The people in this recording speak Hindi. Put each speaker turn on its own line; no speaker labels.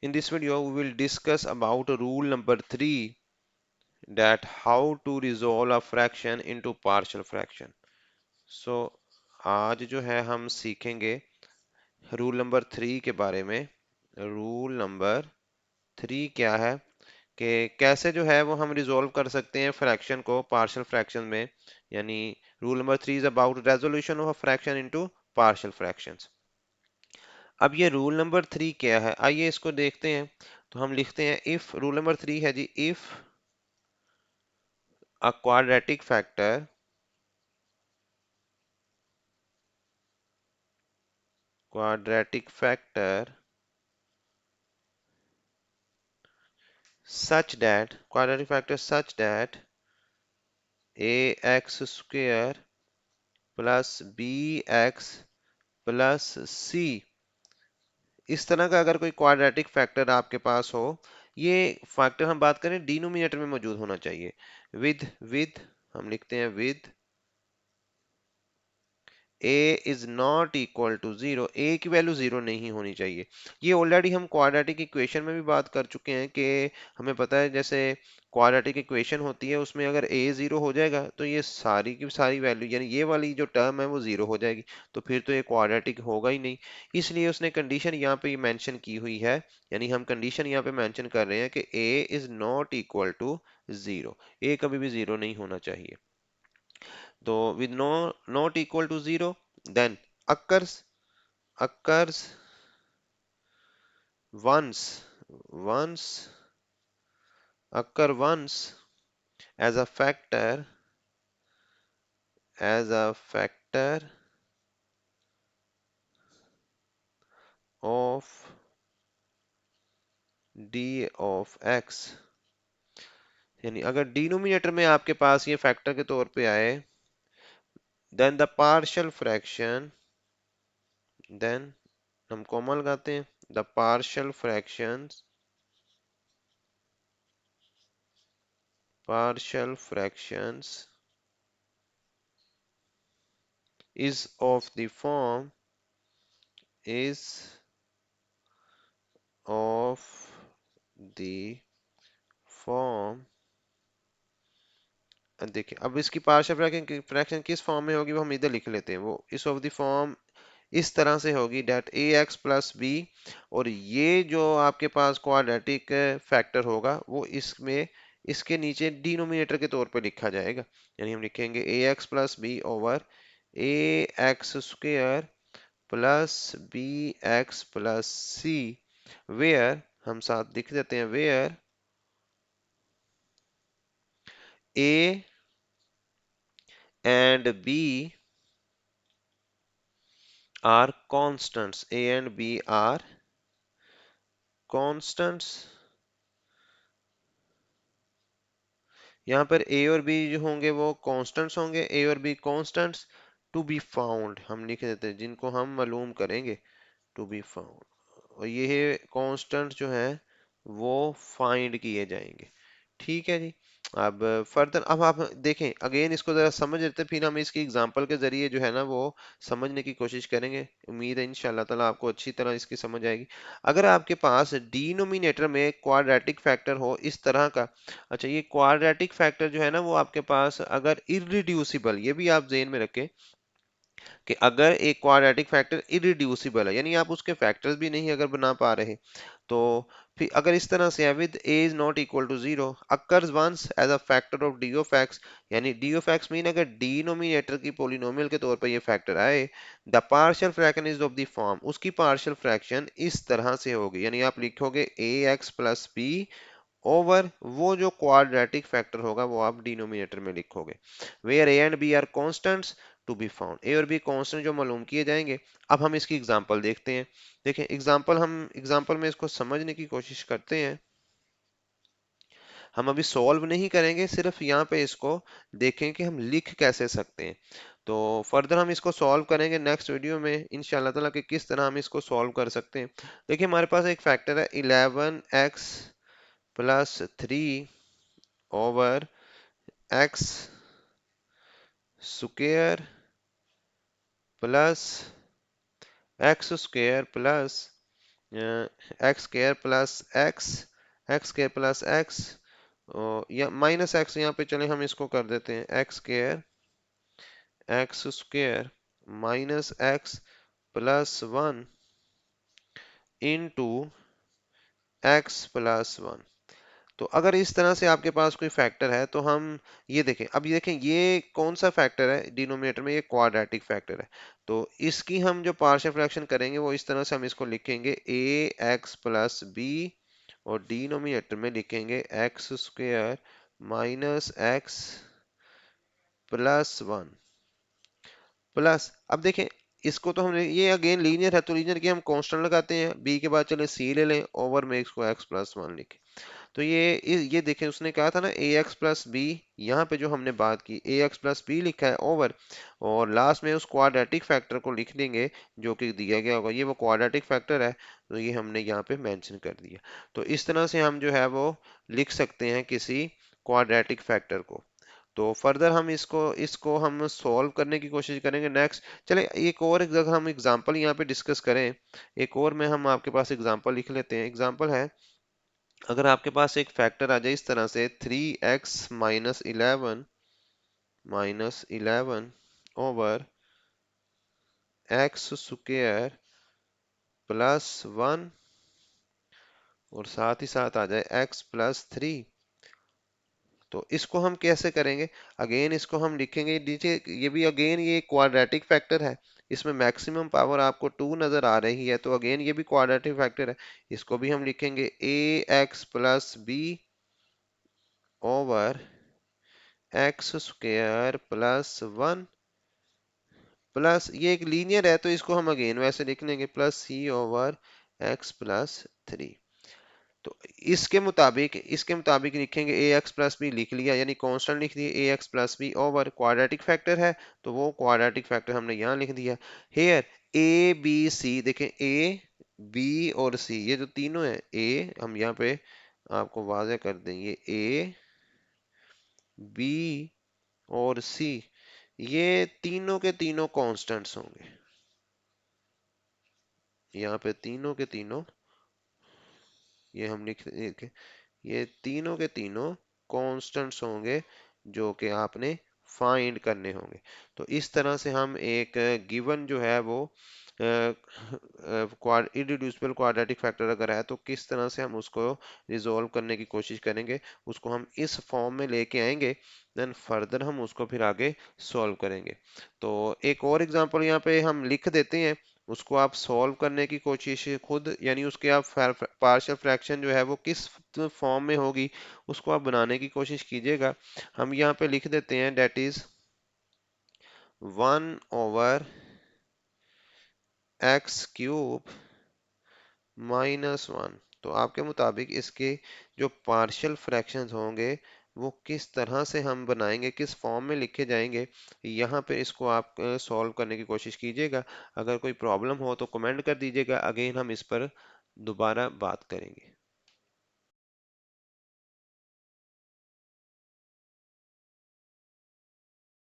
In this video, we will discuss about rule number 3, that how to resolve a fraction into partial fraction. So आज जो है हम सीखेंगे रूल नंबर 3 के बारे में। रूल नंबर 3 क्या है कि कैसे जो है वो हम रिजोल्व कर सकते हैं फ्रैक्शन को पार्शियल फ्रैक्शन में, यानी rule number 3 is about resolution of a fraction into partial fractions. अब ये रूल नंबर 3 क्या है, आइए इसको देखते हैं। तो हम लिखते हैं इफ, रूल नंबर 3 है जी, if a quadratic factor such that ax square plus bx plus C, इस तरह का अगर कोई क्वाड्रेटिक फैक्टर आपके पास हो, ये फैक्टर हम बात करें डिनोमिनेटर में मौजूद होना चाहिए। विद हम लिखते हैं with a is not equal to zero, a की वैल्यू जीरो नहीं होनी चाहिए। ये ऑलरेडी हम क्वाड्रेटिक इक्वेशन में भी बात कर चुके हैं कि हमें पता है जैसे क्वाड्रेटिक इक्वेशन होती है उसमें अगर a जीरो हो जाएगा तो ये सारी की सारी वैल्यू यानी ये वाली जो टर्म है वो जीरो हो जाएगी, तो फिर तो ये क्वाड्रेटिक होगा ही नहीं। इसलिए उसने कंडीशन यहाँ पे मेंशन की हुई है, यानी हम कंडीशन यहाँ पे मेंशन कर रहे हैं कि a is not equal to zero, a कभी भी जीरो नहीं होना चाहिए। तो with no not equal to zero, then occurs occurs once once occur once as a factor of d of x, यानी अगर डिनोमिनेटर में आपके पास ये फैक्टर के तौर पे आए, then the partial fraction, then हम कॉमा लगाते हैं, द partial fractions is of the form is of the form, देखिए अब इसकी पार्शियल फ्रैक्शन किस फॉर्म में होगी वो हम इधर लिख लेते हैं। वो इस ऑफ द फॉर्म इस तरह से होगी डेट ए एक्स प्लस बी, और ये जो आपके पास क्वाड्रेटिक फैक्टर होगा वो इसमें इसके नीचे डिनोमिनेटर के तौर पे लिखा जाएगा, यानी हम लिखेंगे A x plus B over A X square plus B X plus C, where हम साथ लिख देते हैं where a and b are constants, a and b are constants। यहाँ पर a और b जो होंगे वो constants होंगे, a और b constants to be found हम लिख देते हैं, जिनको हम मालूम करेंगे to be found, और ये कांस्टेंट जो है वो फाइंड किए जाएंगे। ठीक है जी। अब फर्दर अब आप देखें अगेन इसको जरा समझ लेते हैं, फिर हम इसकी एग्जांपल के जरिए जो है ना वो समझने की कोशिश करेंगे। उम्मीद है इंशाल्लाह ताला आपको अच्छी तरह इसकी समझ आएगी। अगर आपके पास डिनोमिनेटर में क्वाड्रेटिक फैक्टर हो इस तरह का, अच्छा ये क्वाड्रेटिक फैक्टर जो है ना वो आपके पास अगर इररिड्यूसिबल, ये भी आप जेहन में रखें कि अगर एक क्वाड्रेटिक फैक्टर इरिड्यूसिबल है, यानी आप उसके फैक्टर्स भी नहीं अगर बना पा रहे, तो फिर अगर इस तरह से है with a is not equal to zero occurs once as a factor of d of x, यानी डी ऑफ एक्स मीन अगर डिनोमिनेटर की पोलिनोमियल के तौर पर ये फैक्टर आए, the partial fraction is of the form, उसकी पार्शियल फ्रैक्शन इस तरह से होगी, यानी आप लिखोगे a x plus B over वो जो क्वाड्रेटिक फैक्टर होगा वो आप डिनोमिनेटर में लिखोगे, where A and B are constants to be found, A और बी कांस्टेंट जो मालूम किए जाएंगे। अब हम इसकी एग्जांपल देखते हैं। देखें एग्जांपल, हम एग्जांपल में इसको समझने की कोशिश करते हैं। हम अभी सॉल्व नहीं करेंगे, सिर्फ यहाँ पे इसको देखें कि हम लिख कैसे सकते हैं। तो फर्दर हम इसको सॉल्व करेंगे नेक्स्ट वीडियो में इंशाल्लाह ताला कि किस तरह हम इसको सॉल्व कर सकते हैं। देखिए हमारे पास एक फैक्टर है 11x plus 3 over x square plus x square plus x square plus x, x square plus x, या माइनस एक्स, यहाँ पे चले हम इसको कर देते हैं x square minus x plus one into x plus one. तो अगर इस तरह से आपके पास कोई फैक्टर है तो हम ये देखें, अब ये देखें ये कौन सा फैक्टर है डिनोमिनेटर में, ये क्वाड्रेटिक फैक्टर है। तो इसकी हम जो पार्शियल फ्रैक्शन करेंगे वो इस तरह से हम इसको लिखेंगे ए एक्स प्लस बी, और डिनोमिनेटर में लिखेंगे x square minus x plus one plus. अब देखें इसको तो हमने, ये अगेन लीनियर है तो लीनियर की हम कांस्टेंट लगाते हैं, बी के बाद चले सी ले लें, ओवर में इसको एक्स प्लस वन लिखें। तो ये देखें उसने कहा था ना ए एक्स प्लस बी, यहाँ पे जो हमने बात की ए एक्स प्लस बी लिखा है ओवर, और लास्ट में उस क्वाड्रेटिक फैक्टर को लिख देंगे जो कि दिया गया होगा, ये वो क्वाड्रेटिक फैक्टर है, तो ये हमने यहाँ पे मेंशन कर दिया। तो इस तरह से हम जो है वो लिख सकते हैं किसी क्वाड्रेटिक फैक्टर को। तो फर्दर हम इसको इसको हम सॉल्व करने की कोशिश करेंगे नेक्स्ट। चले एक और अगर हम एग्जांपल यहाँ पे डिस्कस करें, एक और में हम आपके पास एग्जांपल लिख लेते हैं। एग्जांपल है, अगर आपके पास एक फैक्टर आ जाए इस तरह से 3x minus eleven over X square plus one, और साथ ही साथ आ जाए x प्लस थ्री। तो इसको हम कैसे करेंगे, अगेन इसको हम लिखेंगे नीचे, ये भी अगेन ये क्वाड्रेटिक फैक्टर है, इसमें मैक्सिमम पावर आपको 2 नजर आ रही है, तो अगेन ये भी क्वाड्रेटिक फैक्टर है। इसको भी हम लिखेंगे A x plus B over X square plus one plus, ये एक लीनियर है तो इसको हम अगेन वैसे लिख लेंगे, प्लस सी ओवर एक्स प्लस थ्री। तो इसके मुताबिक लिखेंगे ए एक्स प्लस बी लिख लिया, यानी कांस्टेंट लिख दिए A x plus B over quadratic factor है, तो वो क्वाड्रेटिक फैक्टर हमने यहाँ लिख दिया। हेयर ए बी सी देखें, ए बी और सी ये जो तीनों है, ए हम यहाँ पे आपको वाज़ेह कर देंगे, ए बी और सी ये तीनों के तीनों कांस्टेंट्स होंगे, यहाँ पे तीनों के तीनों, ये हम लिख, ये तीनों के तीनों कांस्टेंट्स होंगे जो कि आपने फाइंड करने होंगे। तो इस तरह से हम एक गिवन जो है वो इररिड्यूसिबल क्वाड्रेटिक फैक्टर अगर है तो किस तरह से हम उसको रिजोल्व करने की कोशिश करेंगे, उसको हम इस फॉर्म में लेके आएंगे, देन फर्दर हम उसको फिर आगे सॉल्व करेंगे। तो एक और एग्जांपल यहाँ पे हम लिख देते हैं, उसको आप सॉल्व करने की कोशिश खुद, यानी उसके आप पार्शियल फ्रैक्शन जो है वो किस फॉर्म में होगी उसको आप बनाने की कोशिश कीजिएगा। हम यहाँ पे लिख देते हैं डेट इज 1/x³ -1। तो आपके मुताबिक इसके जो पार्शियल फ्रैक्शंस होंगे वो किस तरह से हम बनाएंगे, किस फॉर्म में लिखे जाएंगे, यहाँ पे इसको आप सॉल्व करने की कोशिश कीजिएगा। अगर कोई प्रॉब्लम हो तो कमेंट कर दीजिएगा, अगेन हम इस पर दोबारा बात करेंगे।